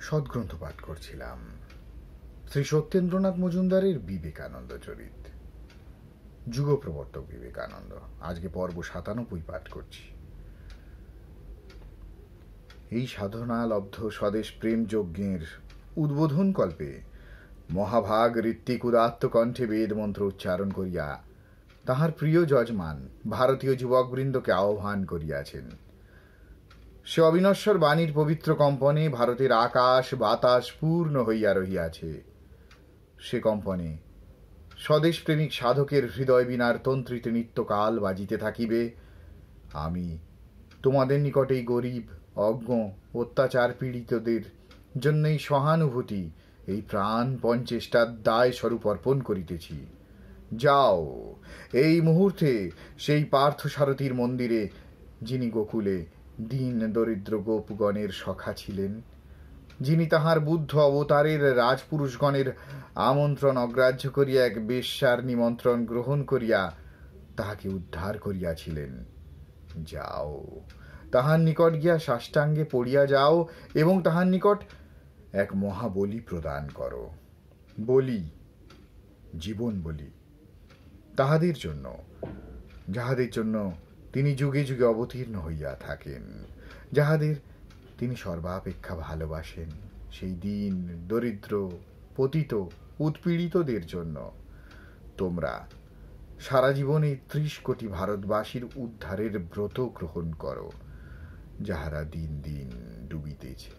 সদ্গ্রন্থ পাঠ করছিলাম শ্রী সত্যেন্দ্রনাথ মজুমদারের বিবেকানন্দ চরিত, যুগপ্রবর্তক বিবেকানন্দ। আজকে পর্ব ৯৭ পাঠ করছি। এই সাধনালব্ধ স্বদেশ প্রেম যজ্ঞের উদ্বোধন কল্পে মহাভাগ ঋত্বিক উদাত্ত কণ্ঠে বেদ মন্ত্র উচ্চারণ করিয়া তাহার প্রিয় যজমান ভারতীয় যুবকবৃন্দকে আহ্বান করিয়াছেন। সে অবিনশ্বর বাণীর পবিত্র কম্পনে ভারতের আকাশ বাতাস পূর্ণ হইয়া রহিয়াছে। সে কম্পনে স্বদেশ প্রেমিক সাধকের হৃদয় বীণার তন্ত্রিতে নিত্যকাল বাজিতে থাকিবে। আমি তোমাদের নিকটেই গরিব অজ্ঞ অত্যাচার পীড়িতদের জন্যই সহানুভূতি এই প্রাণ পঞ্চেষ্টার দায় স্বরূপ অর্পণ করিতেছি। যাও, এই মুহূর্তে সেই পার্থসারথীর মন্দিরে, যিনি গোকুলে দীন দরিদ্র গোপগণের সখা ছিলেন, যিনি তাহার বুদ্ধ অবতারের রাজপুরুষগণের আমন্ত্রণ অগ্রাহ্য করিয়া এক বেশ্যার নিমন্ত্রণ গ্রহণ করিয়া তাহাকে উদ্ধার করিয়াছিলেন। যাও, তাহার নিকট গিয়া সাষ্টাঙ্গে পড়িয়া যাও এবং তাহার নিকট এক মহাবলি প্রদান করো। বলি, জীবন বলি, তাহাদের জন্য যাহাদের জন্য তিনি যুগে যুগে অবতীর্ণ হইয়া থাকেন, যাহাদের তিনি সর্বাপেক্ষা ভালোবাসেন, সেই দিন দরিদ্র পতিত উৎপীড়িতদের জন্য। তোমরা সারা জীবনে ৩০ কোটি ভারতবাসীর উদ্ধারের ব্রত গ্রহণ করো, যাহারা দিন দিন ডুবিতেছে।